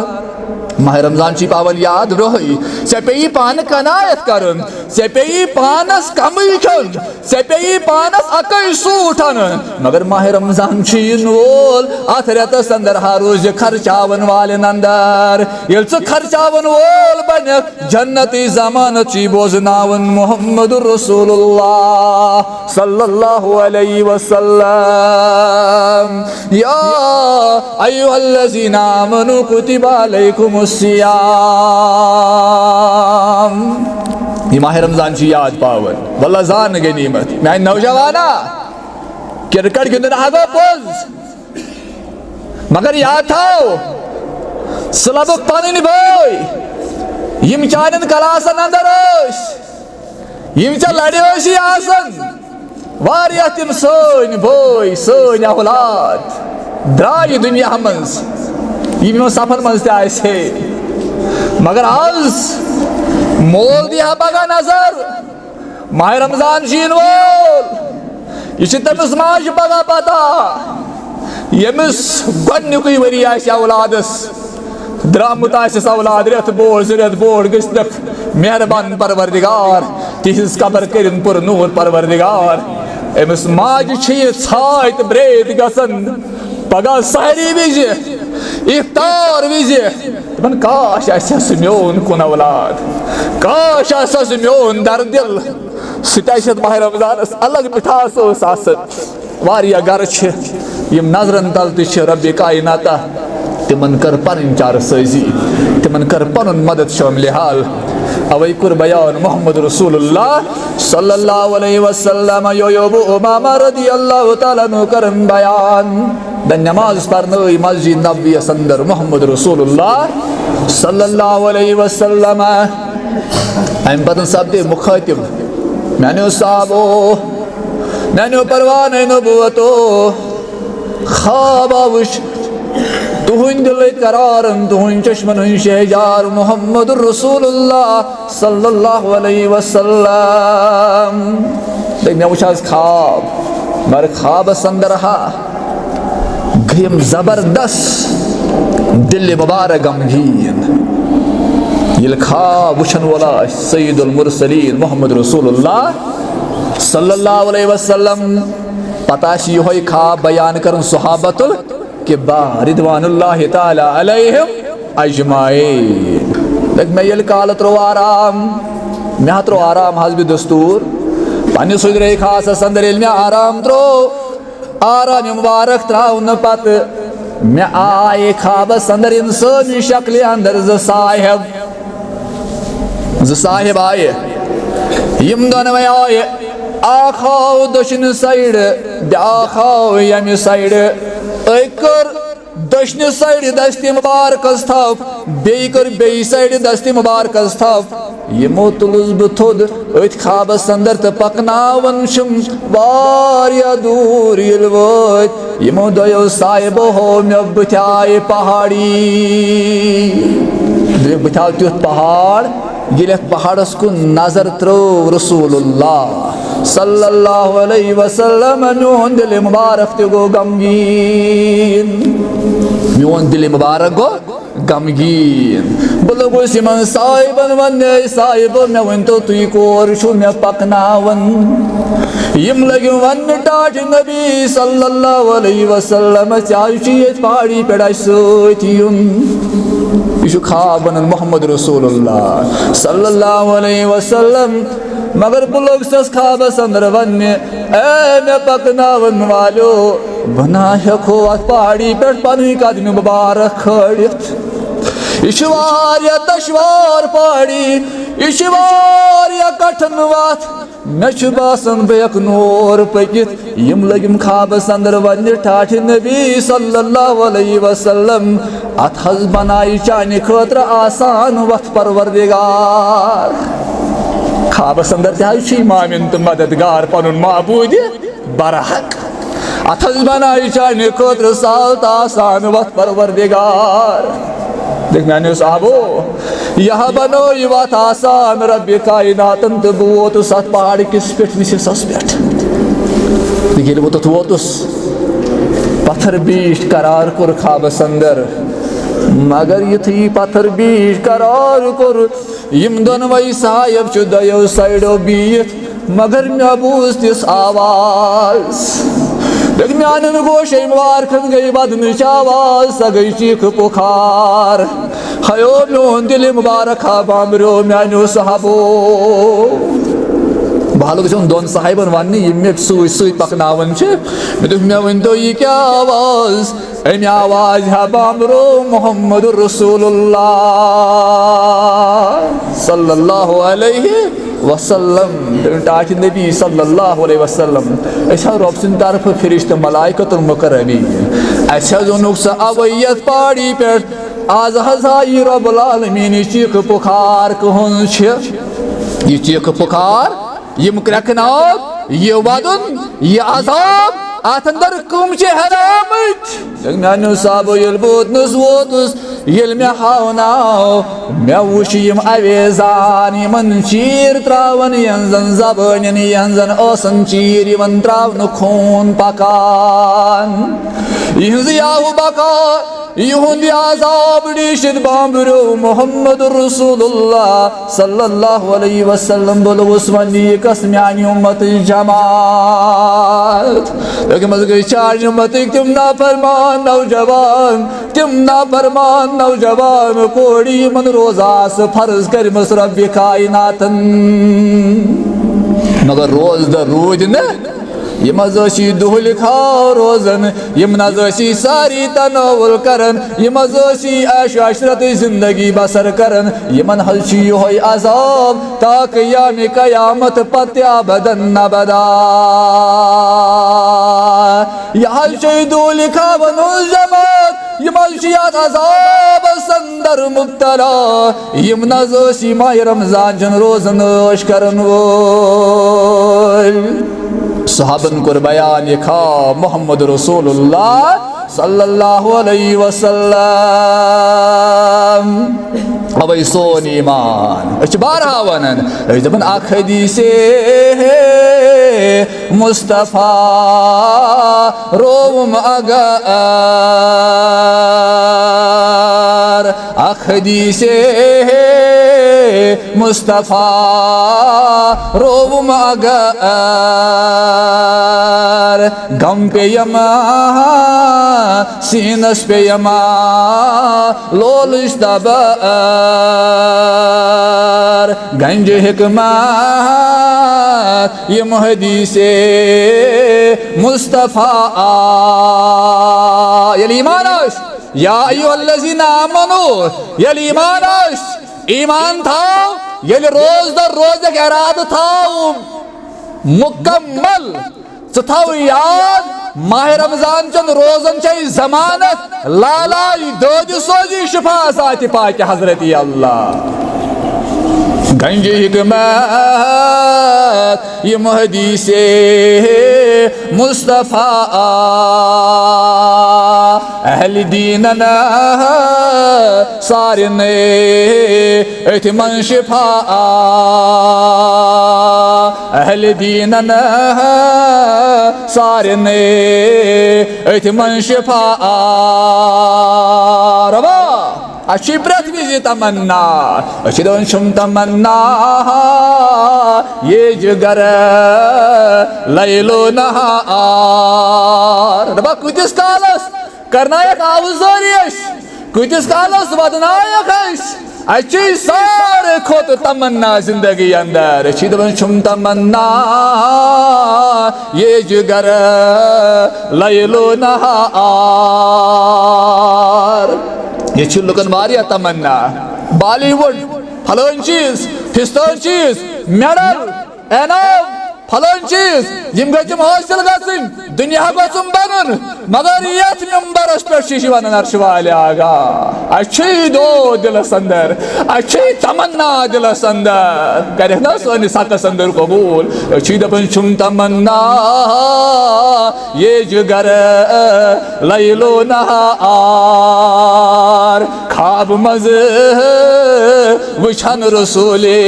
माह रमजान ची पावन याद रोही से पे पान कनायत करन से पे पानस कमी खन से पे पानस अकई सूठन मगर माह रमजान ची वोल अथ रेतस अंदर हर रोज खर्चावन वाले अंदर ये खर्चावन वोल बन जन्नती जमान ची बोजनावन मोहम्मद रसूलुल्लाह सल्लल्लाहु अलैहि वसल्लम या अय्युहल्लज़ीना आमनू कुतिबा अलैकुमुस सियाम। ये माह रमजान की याद पावन वल्ला जान गनीमत मैं नौजवाना क्रिकेट गिंदन आगो पोज मगर याद थाओ सलबक पानी बोय यम चानन कलासन अंदर यम च लड़े आसन वारिया तिम सोन बोय सोन औलाद द्राय दुनिया मज यम सफर मज ते मगर आज मोल दिया बगा नजर माह रमजान शीन वोल यह तमिस माज बगा पता यमिस गोडनुक वरी औलादस द्रामुत औलाद रेत बोड़ गक मेहरबान परवरदिगार तिस कबर कर पुर नूर परवरदिगार अमिस माज छात ब्रेद गसन पगह सहरी विज इफ्तार विज काश मोन कुन औलाद काश मोन दरदिल सह माह रमजान अलग मिठास वारिया गर यम नजरन तल रब्बे कायनाता तिमन कर पन चारसाजी तिमन कर पन मदद शामिल हाल अवै कुर बयान मोहम्मद रसूलुल्लाह सल्लल्लाहु अलैहि वसल्लम योबु उमामा रदियल्लाहु ताला नु करन बयान द नमाज पढ़ने मस्जिद नबवी अंदर मोहम्मद रसूलुल्लाह सल्लल्लाहु अलैहि वसल्लम अम पतन सब्दे मुखातिब मैंने साहबो मैंने परवाने नबुवतो ख्वाब वुश तुहुन दिल करारन तुहुन चश्मन शहजार मोहम्मद रसूलुल्लाह सल्लल्लाहु अलैहि वसल्लम देख मैं वुश ख्वाब मर ख्वाब अंदर हा गयम जबरदस्त दिल मुबारक गमगीन ये ख्वाब वुचन वाला सय्यदुल मुरसलीन मोहम्मद रसूलुल्लाह सल्लल्लाहु अलैहि वसल्लम पता ये ख्वाब बयान कर सहाबतुल कि रिदवानुल्लाह ताला अलैहिम अजमाइन देख मैं ये काल त्रो आराम मैं त्रो आराम हस्ब दस्तूर पन्ने सुधरे खास अंदर मैं आराम त्रो आराम मुबारक त्राव न पत मैं आए ख्वाबस अंदर इंसानी शक्ल अंदर ज साहिब आए यम दोनवे आए आखाओ दक्षिण साइड ब्याखाओ यम साइड कर दक्षिण साइड दस्ती मुबारक थव बेकर बे साइड दस्ती मुबारक थव यमो तुलुस बह थोद अथ ख्वाबस अंदर तो पकनावन वारिया दूर ये वत यमो दो साहिबो हो मे बुथाए पहाड़ी बुथाव तुथ पहाड़ ये पहाड़स कुन नजर त्रो रसूलुल्लाह सल्लल्लाहु अलैहि वसल्लम मोन दिल मुबारक ते गो गमगीन मोन दिल मुबारक गो गमगीन बलगुस यमन साहिबन वन साहिब मे वन तो तुई कोर छु मे पकनावन यम लगे वन टाट नबी सल्लल्लाहु अलैहि वसल्लम चाची पहाड़ी पेड़ा सोतियुन यह ख्वाब बनन मोहम्मद रसूलुल्लाह सल्लल्लाहु अलैहि वसल्लम मगर बुलोग सस ख्वाबस अंदर वन मे पकनावन वालो बना हेको अत पहाड़ी पे पन कदम मुबारक खड़ित यह दशवार पहाड़ी यह कठन वत मे बासन बक नोर पकित यम लगिम ख्वाबस अंदर वन ठाठ नबी सल्लल्लाहु अलैहि वसल्लम अत हज बनाई चाने खतर आसान वत परवरदिगार ख्वाबस अंदर ते मामिन तो मददगार पनुन माबूद बरहक अत हज बनाई चाने खतर साल आसान वत परवरदिगार देख मैंने साहबो यह बनो यह वत आसान रब्बे कायनातन तो वोतुस अत पहाड़ किस पे विशेषस पे ये वो तो वोतुस पत्थर बीट करार कुर ख्वाबस अंदर मगर युथी पत्थर बीच करार कोर यम दोनवै साहब छु दयो साइडो बीत मगर मे बूज तिस आवाज देख म्यान गोशे मुबारकन गई बदनच आवाज सा गई चीख पुकार हयो म्योन दिल मुबारक बामरो म्यानो साहबो भालो दोन साहिबन वन मे सत पकनावन मे वन तो यह क्या आवाज अम आवाज है बामरो मोहम्मद रसूलुल्लाह सल्लल्लाहु अलैहि वसल्लम टाच नबी सल्लल्लाहु अलैहि वसल्लम रब सिंद तरफ फरिश्त मलाइकतुल मुकर्रमी ओनुक सा अवैयत पहाड़ी पे आज हजाई रब्बुल आलमीन चीख पुकार कहन यह चीख पुकार यम क्रकनाव यह वदन यह अजाब अत अंदर कम हरामत म्यानो साबो ये बोतनस वोतुस ये मे हावनाव मे वुच यम अवेजान यमन चीर त्रावन यन जन जबान यन जन ओसन चीर यमन त्रावन खून पकान यहज याहु बका युहुंद आजाब डिशिद बामरो मोहम्मद रसूलुल्लाह सल्लल्लाहु अलैहि वसल्लम बोलो उस्मानी कसम्यानी उम्मत जमात लेकिन मज गई चार उम्मत तुम ना फरमान नौजवान कोड़ी मन रोजास फर्ज कर मस रब कायनातन मगर रोज द रोज न यम दुहल खा रोजन यम नजी सारी तनावुल करन यम ऐश अशरत जिंदगी बसर करन यमन हज योह अजाब ता क़याम क़यामत पत्या बदन नबदा यह दुहल खा वनुल जमात यम अजाब संदर मुब्तला यम नजी माह रमजान जन रोजन ओश करन वोल सहाबन को बयान खा मोहम्मद रसूलुल्लाह सल्लल्लाहु अलैहि वसल्लम अवै सोन ईमान बारहा वनन दपन अख हदीसे मुस्तफा रोम अगर अख हदीसे मुस्तफा रोम अगर गम पे यमा सीनस पे यमा लोलिश दबर गंज हिकमत यम हदीसे मुस्तफा यली ईमान या अय्युहल्लज़ीना आमनू यली ईमान था ये रोज दर रोज एक इरादा था मुकम्मल थाव याद माह रमजान चन रोजन जमानत लाला दोज सोजी शिफा साथ पाक हजरत अल्लाह गंज हिकमत यम हदीसे मुस्तफा अहल दीनन सारिन अथ मन शिफा अहल दीनन सारिन अथ मन शिफा रवा अच्छी प्रत विजि तमन्ना अच्छी दोन तमन्ना ये जगर लैलो नहार रवा कुतिस कालस करनायक आउजोरियस कुतिस कालस वदनायक अच्छी सारे खोत तमन्ना जिंदगी अंदर अच्छी दोन तमन्ना ये जगर लैलो नहार ये लुकन वारिया तमन्ना बॉलीवुड फलान चीज फिस्तान चीज मेडल एनाम फलान चीज यम गम हासिल गन दुनिया गम बन मगर यथ नंबरस पे वन अर्श वाले आगा अच्छी दो दिलस अंदर अच्छी तमन्ना दिलस अंदर करे ना सोनी सकस अंदर कबूल अच्छी दपन छुम तमन्ना ये जगर लैलो नहार खाब मज वुछन रसूले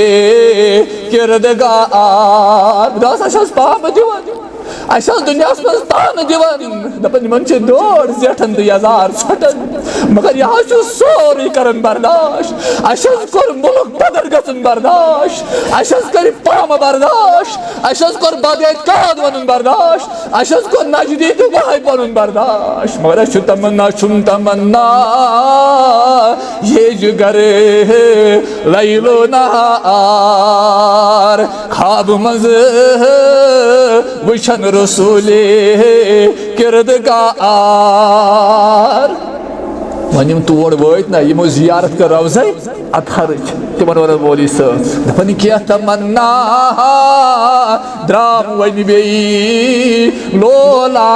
किरदगार पाप दिवान अस दुनिया मज तान दिवन दपन यमन दोड़ जेठन तो यजार छटन मगर यह सोरी कर बर्दाश्त अस कोर मुल्क बदर गन बर्दाश्त अस कर पाम बर्दाश्त अस कोर बदकाद वन बर्दाश्त अस कोर नजदीक वह पन बर्दाश्त मगर अस तमन्ना छुन तमन्ना ये जुगर लैलो नहार खाब मज वुछन रसूले किरदगार वन तोड़ वत ना यमो जियारत कर रवज़ अतहर तिमन वन मौलवी साहब दपन क्या तमन्ना द्राम वन बे लोला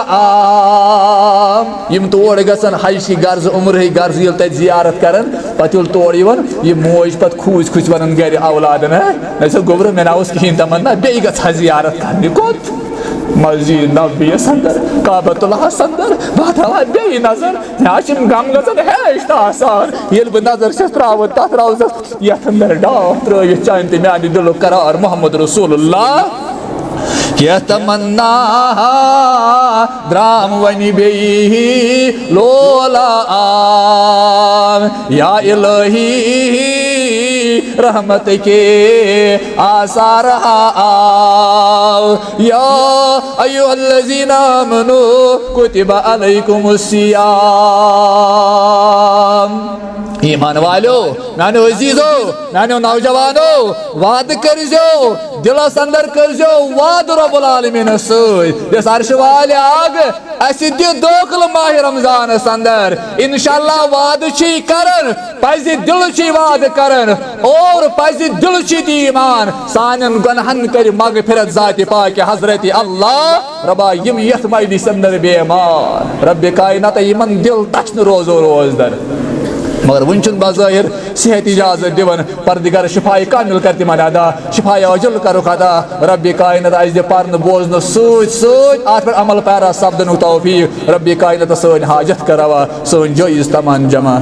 यम तोड़ गसन हज की गर्ज उम्र गर्ज ये तत जियारत करन पत ये तोड़ ये मोज पत खूज खुश वन गर औलादन ना गोबर मे ना कहें तमन्ना बे ग जियारत कर कोत मस्जिद नबीस अंदर काबतुल्लाहस अंदर बह थवा बे नजर हम गम गन हेश आसान ये बह नजर त्रावन तथ रोजस ये अंदर डाफ त्र चान तो मानी दिल करार मोहम्मद रसूलुल्लाह क्या तमन्ना द्राम वनी बे लोला या इलाही रहमत के आसार या अय्युहल्लज़ीना आमनू कुतिबा अलैकुमुस सियाम ईमान वालो नानो अजीजो नानो नौजवानो वाद करजो दिलस अंदर करजो वाद रब्बुल आलमीन सस अर्श वाले आग अस दोखल माह रमजान अंदर इंशाअल्लाह वाद करन पज दिल वाद करन और पज दिल ईमान सान गुनहन कर मगफिरत जात पाक हजरत अल्लाह रबा यम यथ मजलिस अंदर बेमार रब कायनात यमन दिल तच रोजो रोजदर मगर वन बज़ाहिर सेहत इजाजत दिवन परदिगार शिफाई कामिल कर तिमन अदा शिफाई अजल करुक अदा रब्बी कायनात आज पर्न बोजन सत अत पे अमल पैरा सपदन तौफीक रब्बी कायनात सन हाजत करवा सन जोइज तमान जमा